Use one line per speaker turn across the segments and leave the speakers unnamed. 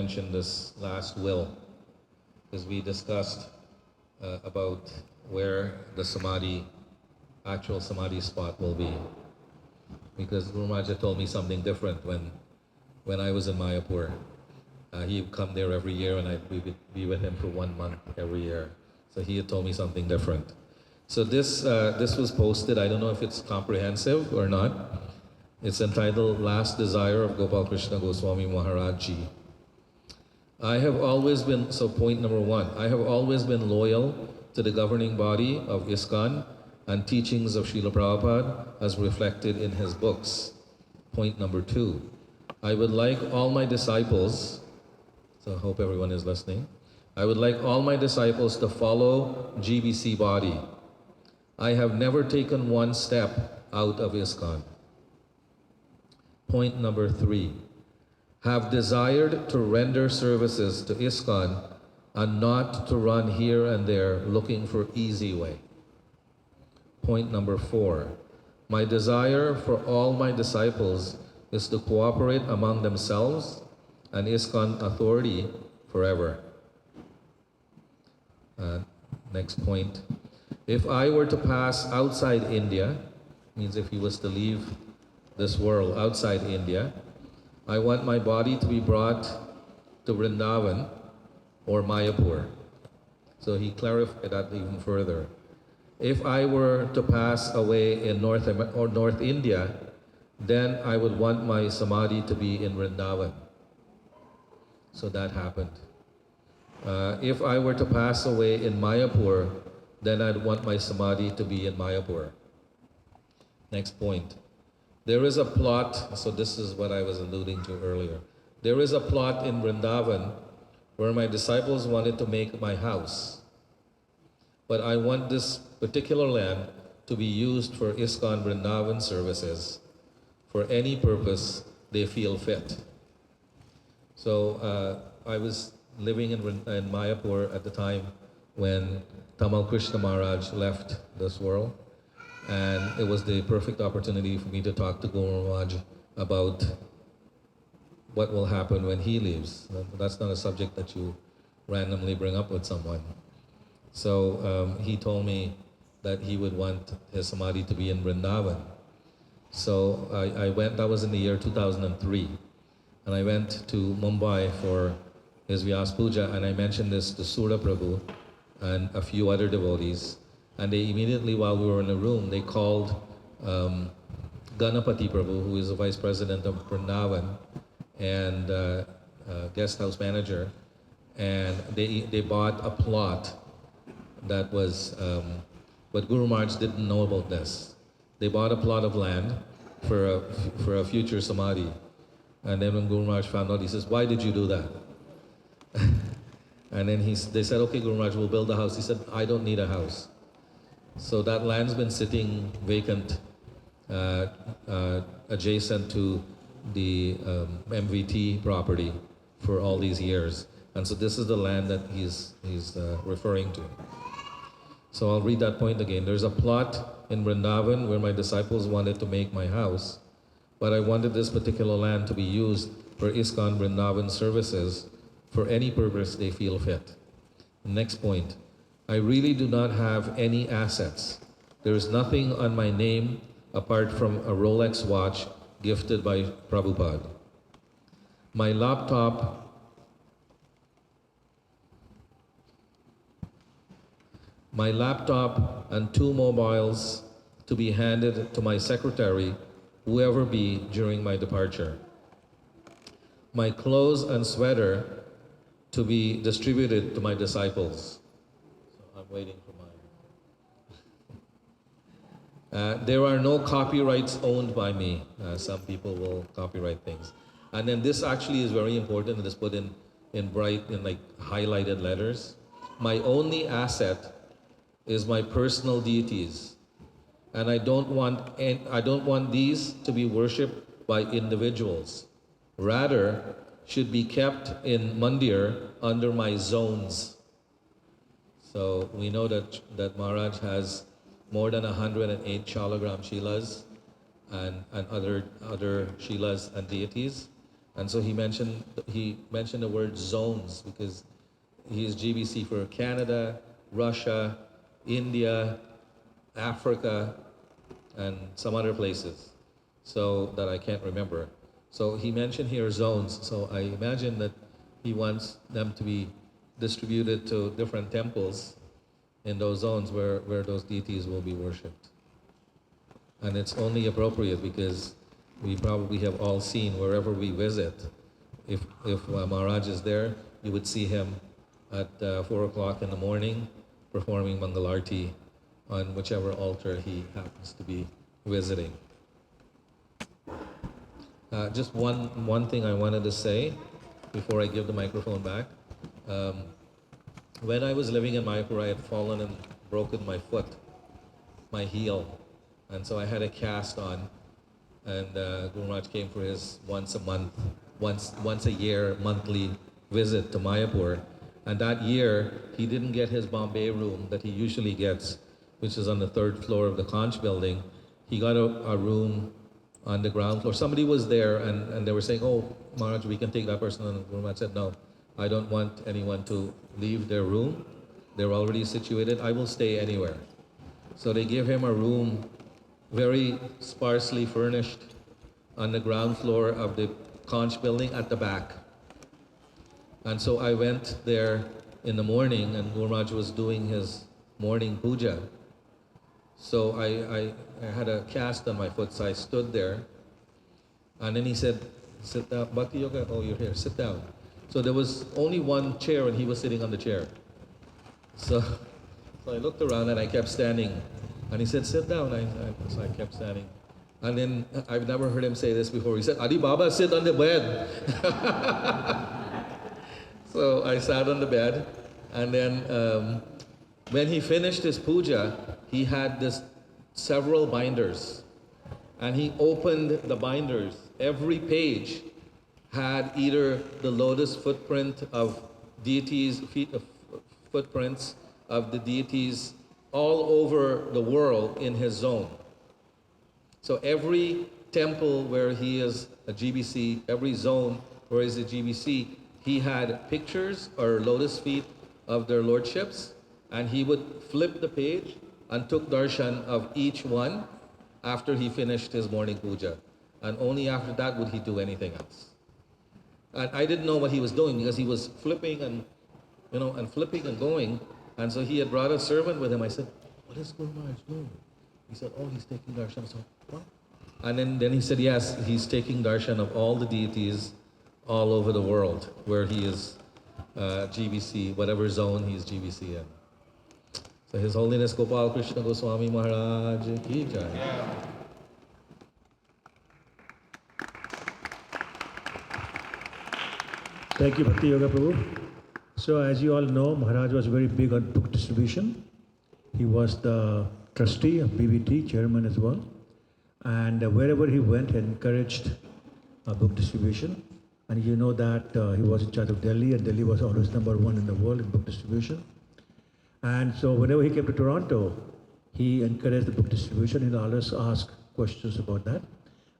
mention this last will, because we discussed about where the actual samadhi spot will be. Because Guru Maharaj told me something different when I was in Mayapur. He would come there every year, and we would be with him for 1 month every year. So he had told me something different. So this was posted. I don't know if it's comprehensive or not. It's entitled Last Desire of Gopal Krishna Goswami Maharaj Ji. I have always been, so point number 1, I have always been loyal to the governing body of ISKCON and teachings of Srila Prabhupada as reflected in his books. Point number 2, I would like all my disciples, so I hope everyone is listening, I would like all my disciples to follow GBC body. I have never taken one step out of ISKCON. Point number 3, have desired to render services to ISKCON and not to run here and there looking for easy way. Point number 4, my desire for all my disciples is to cooperate among themselves and ISKCON authority forever. Next point, if I were to pass outside India, means if he was to leave this world outside India, I want my body to be brought to Vrindavan or Mayapur. So he clarified that even further. If I were to pass away in North India, then I would want my samadhi to be in Vrindavan. So that happened. If I were to pass away in Mayapur, then I'd want my samadhi to be in Mayapur. Next point. There is a plot, so this is what I was alluding to earlier. There is a plot in Vrindavan where my disciples wanted to make my house. But I want this particular land to be used for ISKCON Vrindavan services for any purpose they feel fit. So I was living in Mayapur at the time when Tamal Krishna Maharaj left this world. And it was the perfect opportunity for me to talk to Guru Maharaj about what will happen when he leaves. That's not a subject that you randomly bring up with someone. So he told me that he would want his samadhi to be in Vrindavan. So I went, that was in the year 2003, and I went to Mumbai for his Vyas Puja, and I mentioned this to Sura Prabhu and a few other devotees. And they immediately, while we were in the room, they called Ganapati Prabhu, who is the vice president of Vrindavan and guest house manager, and they bought a plot that was, but Guru Maharaj didn't know about this. They bought a plot of land for a future samadhi. And then when Guru Maharaj found out, he says, why did you do that? And then they said, okay, Guru Maharaj, we'll build a house. He said, I don't need a house. So that land's been sitting vacant, adjacent to the MVT property for all these years. And so this is the land that he's referring to. So I'll read that point again. There's a plot in Vrindavan where my disciples wanted to make my house, but I wanted this particular land to be used for ISKCON Vrindavan services for any purpose they feel fit. Next point. I really do not have any assets. There is nothing on my name apart from a Rolex watch gifted by Prabhupada. My laptop and 2 mobiles to be handed to my secretary, whoever be, during my departure. My clothes and sweater to be distributed to my disciples. So I'm waiting for mine. There are no copyrights owned by me. Some people will copyright things. And then this actually is very important. It is put in bright, in like highlighted letters. My only asset is my personal deities. And I don't want these to be worshipped by individuals. Rather, should be kept in mandir under my zones. So we know that Maharaj has more than 108 Shalagram Shilas and other Shilas and deities. And so he mentioned the word zones because he is GBC for Canada, Russia, India, Africa, and some other places, so that I can't remember. So he mentioned here zones, so I imagine that he wants them to be distributed to different temples in those zones where those deities will be worshipped. And it's only appropriate because we probably have all seen wherever we visit, if Maharaj is there, you would see him at 4 o'clock in the morning performing Mangalarti on whichever altar he happens to be visiting. Just one thing I wanted to say before I give the microphone back. When I was living in Mayapur, I had fallen and broken my foot, my heel, and so I had a cast on. And Guru Maharaj came for his once a year monthly visit to Mayapur. And that year, he didn't get his Bombay room that he usually gets, which is on the 3rd floor of the Conch building. He got a room on the ground floor. Somebody was there and they were saying, oh, Maharaj, we can take that person. And Guru Maharaj said, no, I don't want anyone to leave their room. They're already situated. I will stay anywhere. So they gave him a room very sparsely furnished on the ground floor of the Conch building at the back. And so I went there in the morning and Guru Maharaj was doing his morning puja. So I had a cast on my foot, so I stood there. And then he said, sit down, Bhakti Yoga, oh, you're here, sit down. So there was only one chair and he was sitting on the chair. So I looked around and I kept standing. And he said, sit down. So I kept standing. And then I've never heard him say this before. He said, Adi Baba, sit on the bed. So I sat on the bed. And then when he finished his puja, he had several binders. And he opened the binders. Every page had either the lotus footprint of deities, footprints of the deities all over the world in his zone. So every temple where he is a GBC, every zone where he is a GBC, he had pictures or lotus feet of their lordships, and he would flip the page and took darshan of each one after he finished his morning puja. And only after that would he do anything else. And I didn't know what he was doing because he was flipping and, and flipping and going. And so he had brought a servant with him. I said, what is Guru Maharaj doing? He said, oh, he's taking darshan. I said, what? And then he said, yes, he's taking darshan of all the deities all over the world where he is GBC, whatever zone he's GBC in. So His Holiness Gopal Krishna Goswami Maharaj ki jai. Yeah.
Thank you, Bhakti Yoga Prabhu. So as you all know, Maharaj was very big on book distribution. He was the trustee of BBT, chairman as well. And wherever he went, he encouraged book distribution. And you know that he was in charge of Delhi, and Delhi was always #1 in the world in book distribution. And so whenever he came to Toronto, he encouraged the book distribution. He'll always ask questions about that.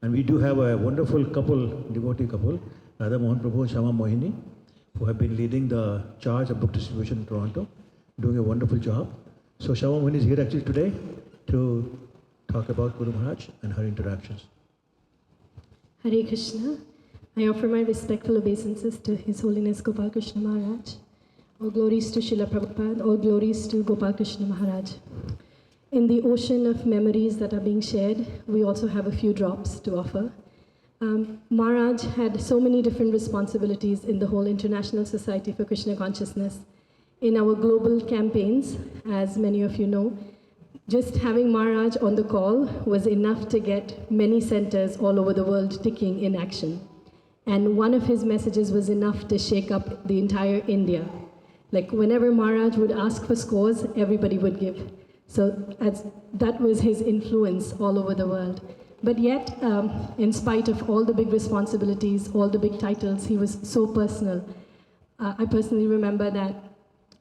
And we do have a wonderful couple, devotee couple, Radha Mohan Prabhu and Shamamohini, who have been leading the charge of book distribution in Toronto, doing a wonderful job. So Shamamohini is here actually today to talk about Guru Maharaj and her interactions.
Hare Krishna. I offer my respectful obeisances to His Holiness Gopal Krishna Maharaj. All glories to Srila Prabhupada, all glories to Gopal Krishna Maharaj. In the ocean of memories that are being shared, we also have a few drops to offer. Maharaj had so many different responsibilities in the whole International Society for Krishna Consciousness. In our global campaigns, as many of you know, just having Maharaj on the call was enough to get many centers all over the world ticking in action. And one of his messages was enough to shake up the entire India. Like whenever Maharaj would ask for scores, everybody would give. So that was his influence all over the world. But yet, in spite of all the big responsibilities, all the big titles, he was so personal. I personally remember that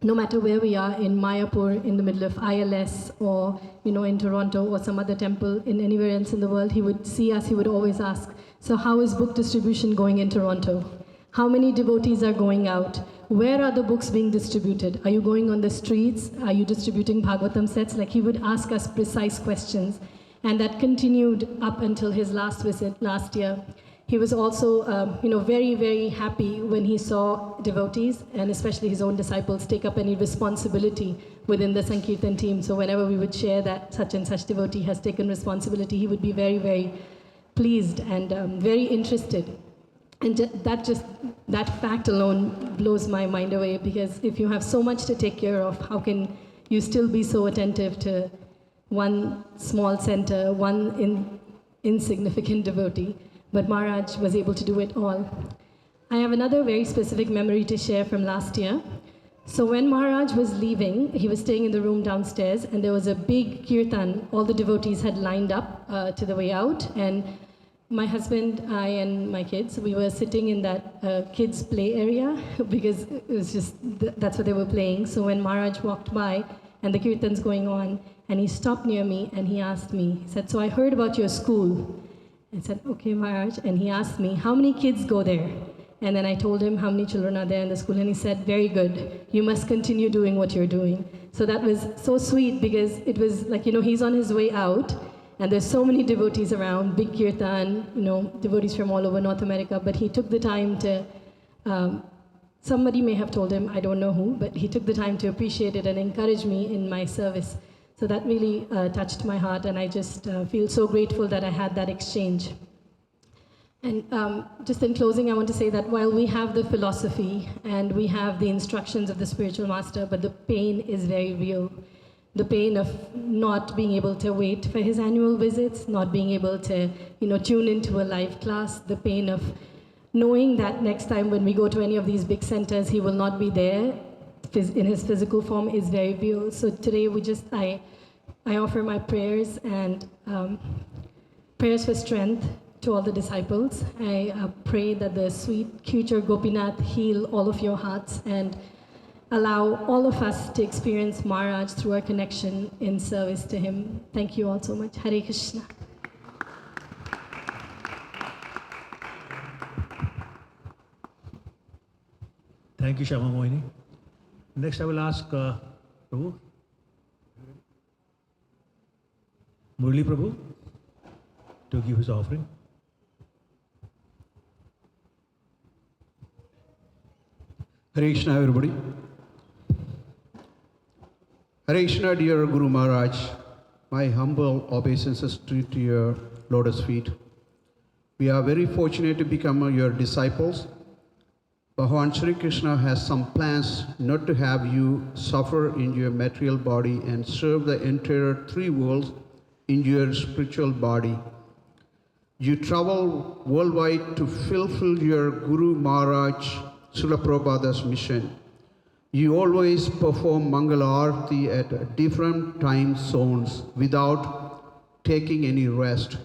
no matter where we are in Mayapur, in the middle of ILS, or in Toronto or some other temple in anywhere else in the world, he would see us, he would always ask, So how is book distribution going in Toronto? How many devotees are going out? Where are the books being distributed? Are you going on the streets? Are you distributing Bhagavatam sets? Like he would ask us precise questions. And that continued up until his last visit last year. He was also, very, very happy when he saw devotees, and especially his own disciples, take up any responsibility within the Sankirtan team. So whenever we would share that such and such devotee has taken responsibility, he would be very, very pleased and very interested. And that fact alone blows my mind away, because if you have so much to take care of, how can you still be so attentive to one small center, one insignificant devotee? But Maharaj was able to do it all. I have another very specific memory to share from last year. So when Maharaj was leaving, he was staying in the room downstairs, and there was a big kirtan. All the devotees had lined up to the way out, and my husband, I, and my kids, we were sitting in that kids' play area because it was just, that's what they were playing. So when Maharaj walked by and the kirtan's going on, and he stopped near me and he asked me, he said, "So I heard about your school." I said, "Okay, Maharaj." And he asked me, "How many kids go there?" And then I told him how many children are there in the school, and he said, "Very good. You must continue doing what you're doing." So that was so sweet, because it was like, he's on his way out, and there's so many devotees around, big kirtan, devotees from all over North America, but he took the time to, somebody may have told him, I don't know who, but he took the time to appreciate it and encourage me in my service. So that really touched my heart, and I just feel so grateful that I had that exchange. And just in closing, I want to say that while we have the philosophy and we have the instructions of the spiritual master, but the pain is very real. The pain of not being able to wait for his annual visits, not being able to, tune into a live class, the pain of knowing that next time when we go to any of these big centers, he will not be there in his physical form is very real. So today I offer my prayers and prayers for strength to all the disciples. I pray that the sweet future Gopinath heal all of your hearts and allow all of us to experience Maharaj through our connection in service to him. Thank you all so much. Hare Krishna.
Thank you, Shamamohini. Next, I will ask Prabhu, Murali Prabhu, to give his offering.
Hare Krishna, everybody. Hare Krishna, dear Guru Maharaj. My humble obeisances to your lotus feet. We are very fortunate to become your disciples. Bhagavan Shri Krishna has some plans not to have you suffer in your material body and serve the entire three worlds in your spiritual body. You travel worldwide to fulfill your Guru Maharaj Srila Prabhupada's mission. You always perform Mangala Arati at different time zones without taking any rest,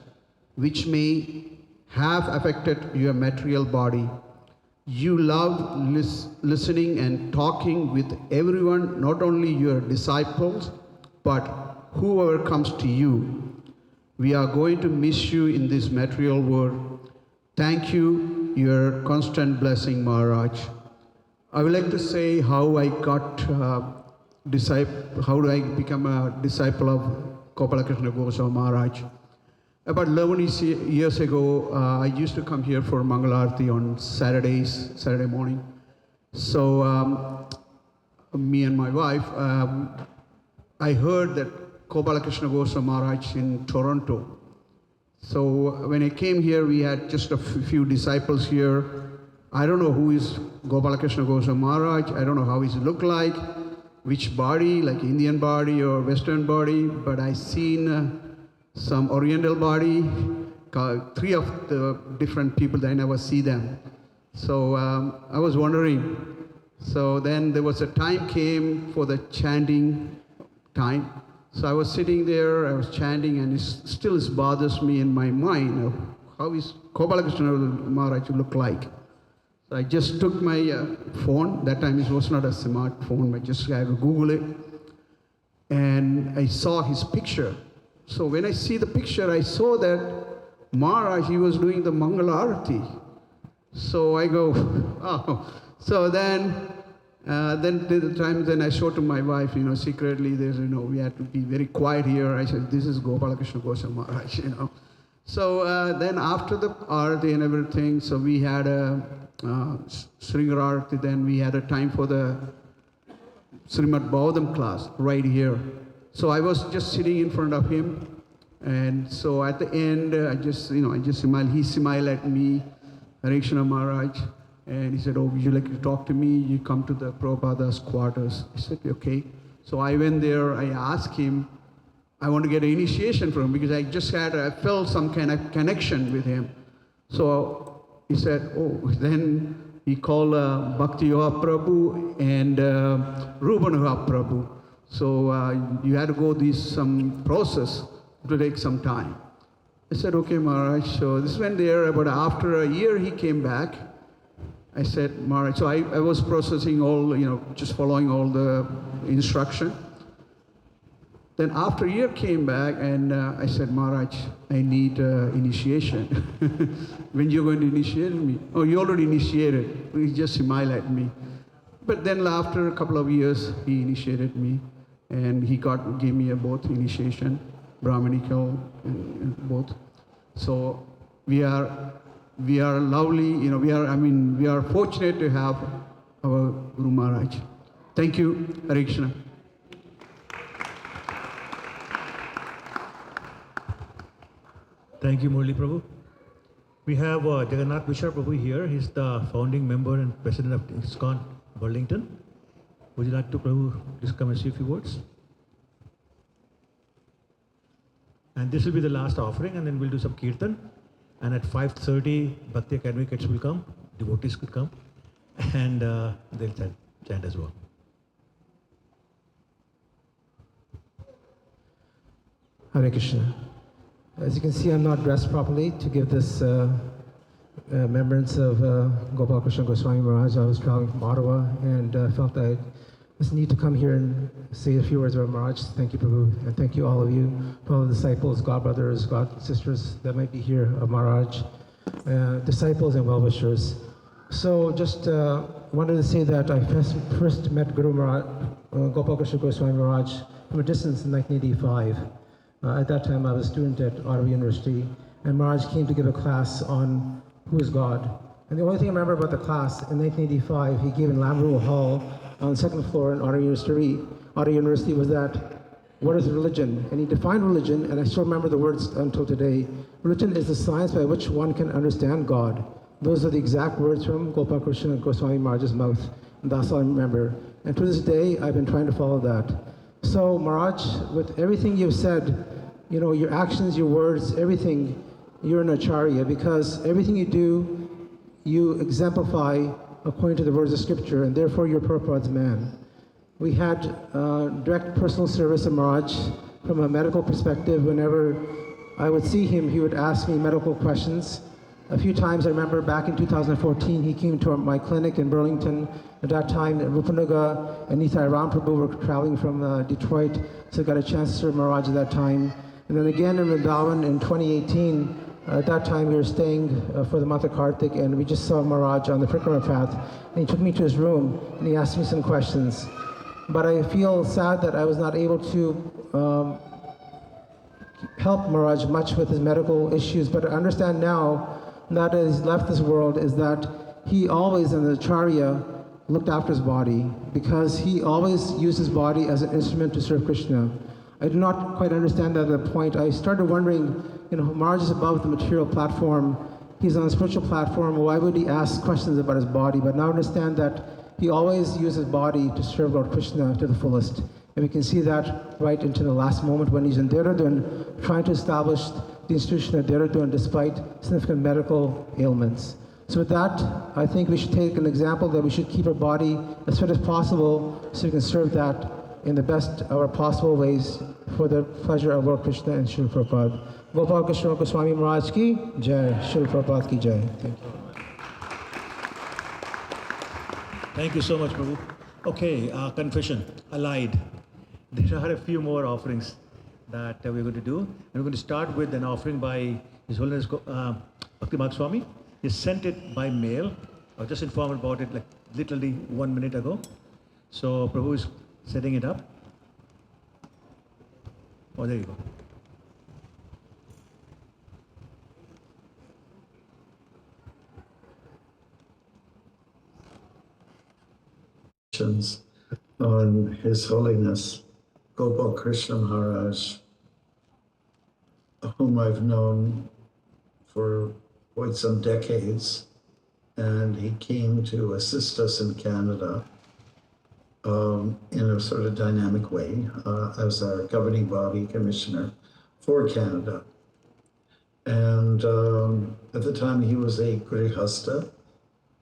which may have affected your material body. You love listening and talking with everyone, not only your disciples, but whoever comes to you. We are going to miss you in this material world. Thank you, your constant blessing, Maharaj. I would like to say how I become a disciple of Gopal Krishna Goswami Maharaj. About 11 years ago, I used to come here for Mangala Arati on Saturday morning. So me and my wife, I heard that Gopal Krishna Goswami Maharaj in Toronto. So when I came here, we had just a few disciples here. I don't know who is Gopal Krishna Goswami Maharaj. I don't know how he look like, which body, like Indian body or Western body, but I seen some Oriental body, three of the different people that I never see them. So I was wondering. So then there was a time came for the chanting time. So I was sitting there, I was chanting, and it still bothers me in my mind. How is Gopal Krishna Maharaj look like? So I just took my phone. That time it was not a smartphone. I just had to Google it. And I saw his picture. So when I see the picture, I saw that Maharaj, he was doing the Mangalarati. So I go, oh. So then the time then I showed to my wife, secretly, there's, we had to be very quiet here. I said, this is Gopal Krishna Goswami Maharaj, So then after the Arati and everything, so we had a Sringar Arati, then we had a time for the Srimad Bhagavatam class right here. So I was just sitting in front of him, and so at the end, I just smiled. He smiled at me, Hare Krishna Maharaj, and he said, oh, would you like to talk to me? You come to the Prabhupada's quarters. I said, okay. So I went there, I asked him, I want to get an initiation from him because I felt some kind of connection with him. So he said, oh, then he called Bhakti Yoga Prabhu and Rupanuga Prabhu. So you had to go some process to take some time. I said, okay, Maharaj. So this went there, but after a year he came back. I said, Maharaj, so I was processing all, just following all the instruction. Then after a year came back and I said, Maharaj, I need initiation. When you're going to initiate me? Oh, you already initiated. He just smiled at me. But then after a couple of years, he initiated me. And he gave me both initiation, Brahmanical, and both. So we are lovely, we are fortunate to have our Guru Maharaj. Thank you, Hare Krishna.
Thank you, Murali Prabhu. We have Jaganath Mishra Prabhu here. He's the founding member and president of ISKCON Burlington. Would you like to, Prabhu, just come and say a few words? And this will be the last offering, and then we'll do some Kirtan. And at 5:30, Bhakti Academy kids will come, devotees could come, and they'll chant as well.
Hare Krishna. As you can see, I'm not dressed properly to give this remembrance of Gopal Krishna Goswami Maharaj. I was traveling from Ottawa and felt I just need to come here and say a few words about Maharaj. Thank you, Prabhu, and thank you all of you, fellow disciples, God brothers, God sisters that might be here of Maharaj, disciples and well-wishers. So just wanted to say that I first met Guru Maharaj, Gopal Krishna Goswami Maharaj from a distance in 1985. At that time, I was a student at Ottawa University, and Maharaj came to give a class on who is God. And the only thing I remember about the class in 1985, he gave in Lamrule Hall on the second floor in Ottawa University was that, what is religion? And he defined religion, and I still remember the words until today. Religion is the science by which one can understand God. Those are the exact words from Gopal Krishna Goswami Maharaj's mouth, and that's all I remember. And to this day, I've been trying to follow that. So Maharaj, with everything you've said, your actions, your words, everything, you're an acharya, because everything you do, you exemplify according to the words of scripture, and therefore you're Prabhupada's man. We had direct personal service of Maharaj from a medical perspective. Whenever I would see him, he would ask me medical questions. A few times I remember back in 2014, he came to my clinic in Burlington. At that time, Rupanuga and Nitai Ram Prabhu were traveling from Detroit, so I got a chance to serve Maharaj at that time. And then again in Vrindavan in 2018, at that time we were staying for the month of Kartik, and we just saw Maharaj on the Prikrama path. And he took me to his room, and he asked me some questions. But I feel sad that I was not able to help Maharaj much with his medical issues. But I understand now, that as he's left this world, is that he always, in the Acharya, looked after his body, because he always used his body as an instrument to serve Krishna. I do not quite understand that at the point. I started wondering, Maharaj is above the material platform. He's on a spiritual platform. Why would he ask questions about his body? But now I understand that he always used his body to serve Lord Krishna to the fullest. And we can see that right into the last moment when he's in Dehradun, trying to establish the institution at Dehradun despite significant medical ailments. So with that, I think we should take an example that we should keep our body as fit as possible so we can serve that in the best of our possible ways for the pleasure of Lord Krishna and Srila Prabhupada. Gopal Krishna Goswami Maharaj ki jai, Srila Prabhupada ki jai. Thank you.
Thank you so much, Prabhu. Okay, confession, I lied. There are a few more offerings that we're going to do. And we're going to start with an offering by His Holiness Bhaktimarga Swami, he sent it by mail. I was just informed about it like literally 1 minute ago. So Prabhu is setting it up. Oh, there you go.
On His Holiness Gopal Krishna Maharaj, whom I've known for quite some decades, and he came to assist us in Canada in a sort of dynamic way as our governing body commissioner for Canada. And at the time he was a grihasta,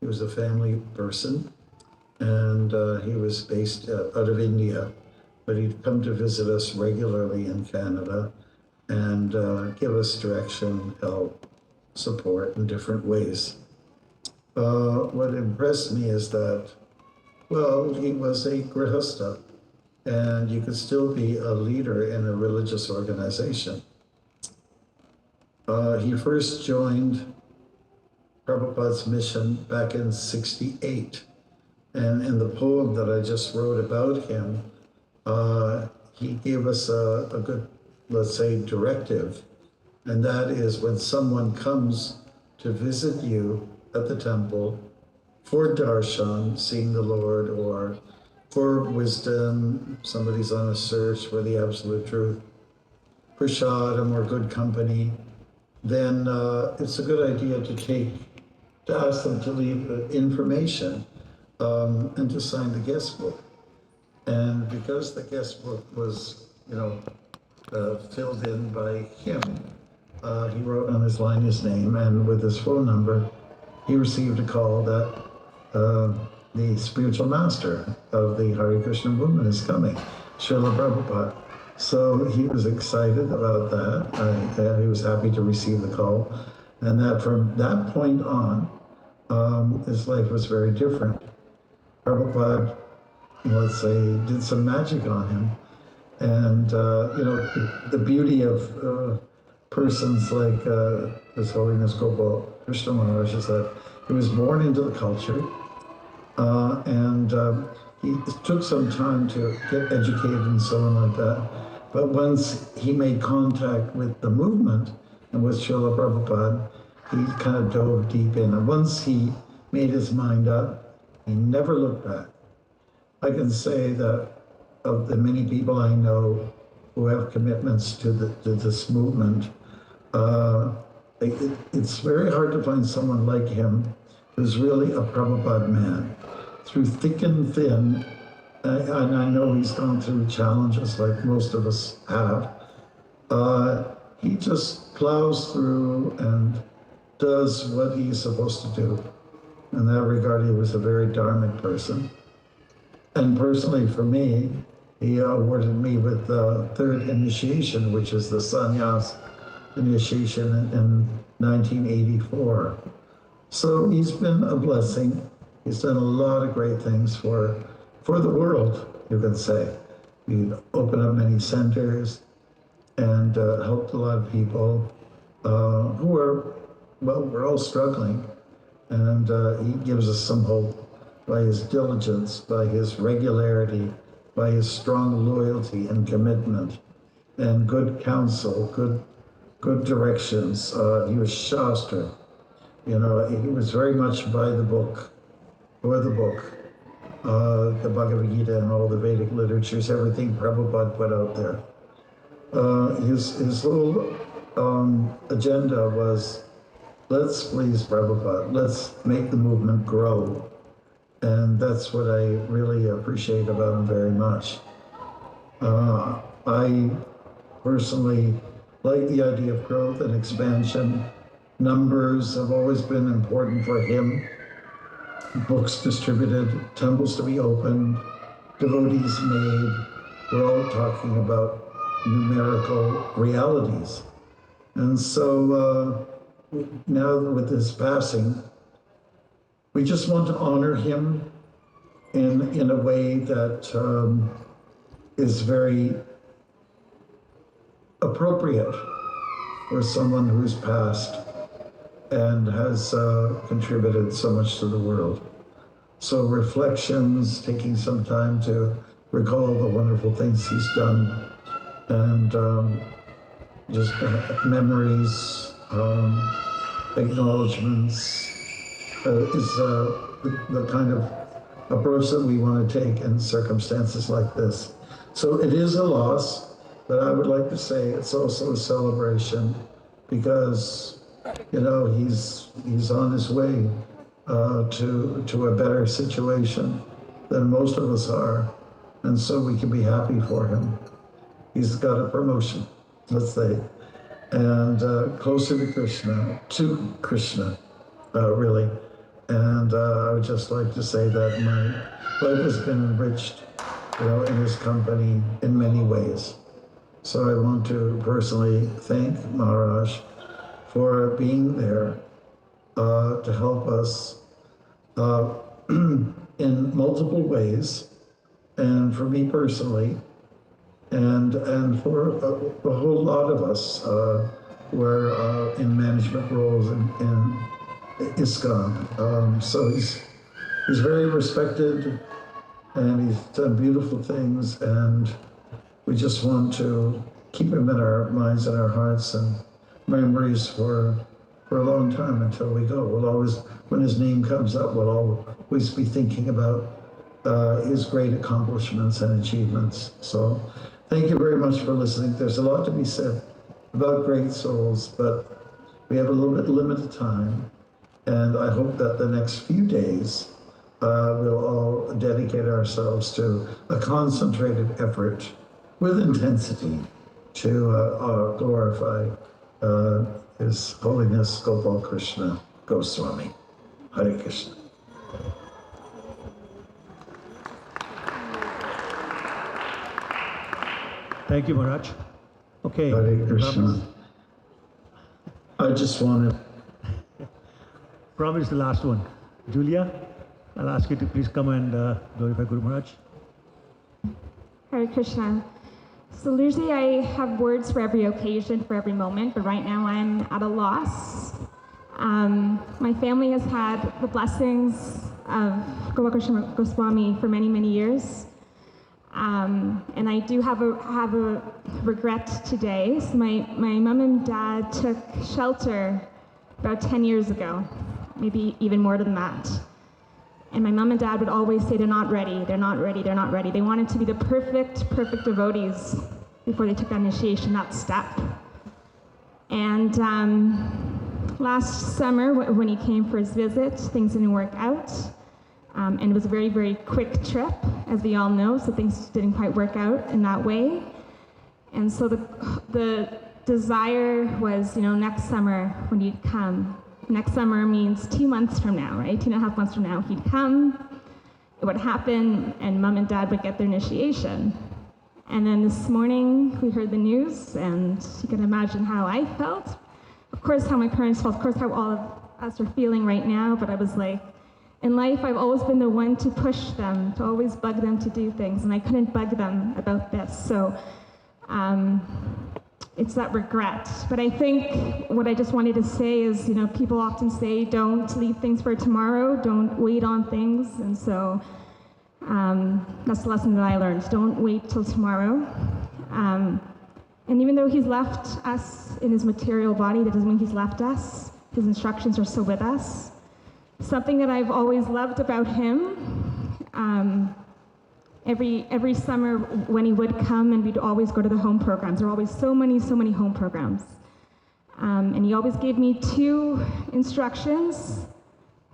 he was a family person, and he was based out of India, but he'd come to visit us regularly in Canada and give us direction, help, support in different ways. What impressed me is that, well, he was a grihasta, and you could still be a leader in a religious organization. He first joined Prabhupada's mission back in '68. And in the poem that I just wrote about him, he gave us a good, let's say, directive. And that is when someone comes to visit you at the temple for darshan, seeing the Lord, or for wisdom, somebody's on a search for the absolute truth, prasadam or good company, then it's a good idea to ask them to leave information and to sign the guest book. And because the guest book was, filled in by him, he wrote on his line his name, and with his phone number, he received a call that the spiritual master of the Hare Krishna movement is coming, Srila Prabhupada. So he was excited about that. He was happy to receive the call. And that from that point on, his life was very different. Prabhupada, let's say, did some magic on him. And, the beauty of persons like His Holiness Gopal Krishna Maharaj is that he was born into the culture, and he took some time to get educated and so on like that. But once he made contact with the movement and with Srila Prabhupada, he kind of dove deep in. And once he made his mind up, he never looked back. I can say that of the many people I know who have commitments to this movement, it's very hard to find someone like him who's really a Prabhupada man. Through thick and thin, and I know he's gone through challenges like most of us have, he just plows through and does what he's supposed to do. In that regard, he was a very dharmic person. And personally for me, he awarded me with the third initiation, which is the sannyas initiation in 1984. So he's been a blessing. He's done a lot of great things for the world, you can say. He opened up many centers and helped a lot of people who are, well, we're all struggling. And he gives us some hope by his diligence, by his regularity, by his strong loyalty and commitment, and good counsel, good directions. He was Shastra. He was very much by the book, for the book, the Bhagavad Gita and all the Vedic literatures, everything Prabhupada put out there. His whole agenda was, let's please Prabhupada, let's make the movement grow. And that's what I really appreciate about him very much. I personally like the idea of growth and expansion. Numbers have always been important for him. Books distributed, temples to be opened, devotees made. We're all talking about numerical realities. And so now with his passing, we just want to honor him in a way that is very appropriate for someone who's passed and has contributed so much to the world. So reflections, taking some time to recall the wonderful things he's done, and just memories, acknowledgements, is the kind of approach that we want to take in circumstances like this. So it is a loss, but I would like to say it's also a celebration, because he's on his way to a better situation than most of us are, and so we can be happy for him. He's got a promotion, let's say, and closer to Krishna, really. And I would just like to say that my life has been enriched, in his company in many ways. So I want to personally thank Maharaj for being there to help us in multiple ways, and for me personally, and for a whole lot of us who are in management roles in ISKCON. So he's very respected, and he's done beautiful things, and we just want to keep him in our minds and our hearts and memories for a long time until we go. We'll always, when his name comes up, we'll always be thinking about his great accomplishments and achievements. So thank you very much for listening. There's a lot to be said about great souls, but we have a little bit limited time, and I hope that the next few days we'll all dedicate ourselves to a concentrated effort with intensity to glorify His Holiness Gopal Krishna Goswami. Hare Krishna.
Thank you, Maharaj. Okay.
Hare Krishna. I just wanted.
Promise the last one. Julia, I'll ask you to please come and glorify Guru Maharaj.
Hare Krishna. So usually I have words for every occasion, for every moment, but right now I'm at a loss. My family has had the blessings of Gopal Krishna Goswami for many, many years. And I do have a regret today. So my mom and dad took shelter about 10 years ago, maybe even more than that. And my mom and dad would always say, they're not ready, they're not ready, they're not ready. They wanted to be the perfect devotees before they took that initiation, that step. And last summer, when he came for his visit, things didn't work out. And it was a very, very quick trip, as we all know, so things didn't quite work out in that way. And so the desire was, next summer when he'd come. Next summer means 2 months from now, right? 2.5 months from now, he'd come, it would happen, and mom and dad would get their initiation. And then this morning, we heard the news, and you can imagine how I felt. Of course, how my parents felt, of course, how all of us are feeling right now, but I was like, in life, I've always been the one to push them, to always bug them to do things, and I couldn't bug them about this. So it's that regret. But I think what I just wanted to say is, people often say, don't leave things for tomorrow, don't wait on things. And so that's the lesson that I learned. Don't wait till tomorrow. And even though he's left us in his material body, that doesn't mean he's left us. His instructions are still with us. Something that I've always loved about him, every summer when he would come, and we'd always go to the home programs. There were always so many home programs. And he always gave me 2 instructions.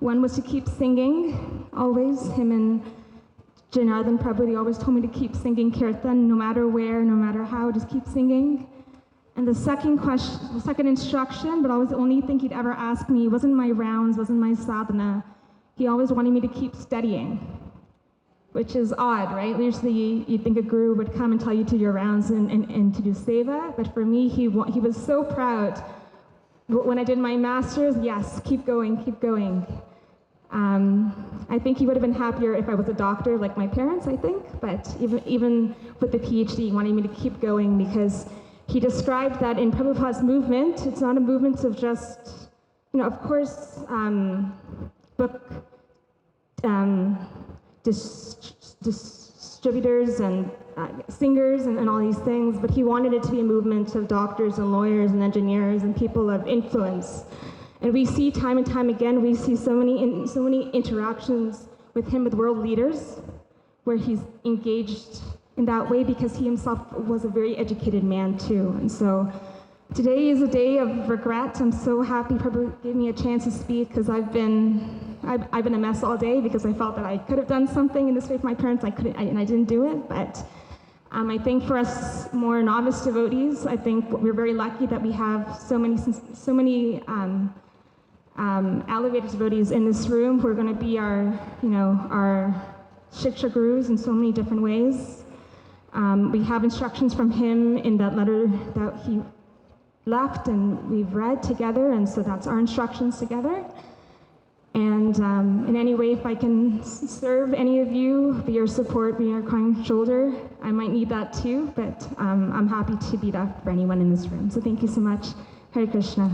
One was to keep singing, always. Him and Jaganath Prabhu, they always told me to keep singing Kirtan, no matter where, no matter how, just keep singing. And the second instruction, but always the only thing he'd ever ask me, wasn't my rounds, wasn't my sadhana. He always wanted me to keep studying, which is odd, right? Usually you'd think a guru would come and tell you to do your rounds and to do seva, but for me, he was so proud. When I did my master's, yes, keep going, keep going. I think he would have been happier if I was a doctor like my parents, I think, but even with the PhD, he wanted me to keep going because he described that in Prabhupada's movement, it's not a movement of just, of course, book distributors and singers and all these things, but he wanted it to be a movement of doctors and lawyers and engineers and people of influence. And we see time and time again, we see so many interactions with him with world leaders where he's engaged in that way because he himself was a very educated man too. And so today is a day of regret. I'm so happy Prabhu gave me a chance to speak because I've been a mess all day because I felt that I could have done something in this way for my parents. I couldn't, and I didn't do it. But I think for us more novice devotees, I think we're very lucky that we have so many elevated devotees in this room who are going to be our Shiksha gurus in so many different ways. We have instructions from him in that letter that he left and we've read together, and so that's our instructions together. And in any way, if I can serve any of you, be your support, be your kind shoulder, I might need that too, but I'm happy to be that for anyone in this room. So thank you so much. Hare Krishna.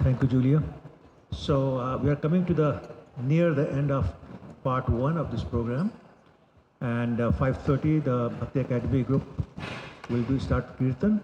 Thank you, Julia. So we are coming to near the end of part 1 of this program, and 5:30 the Bhakti Academy group will start Kirtan.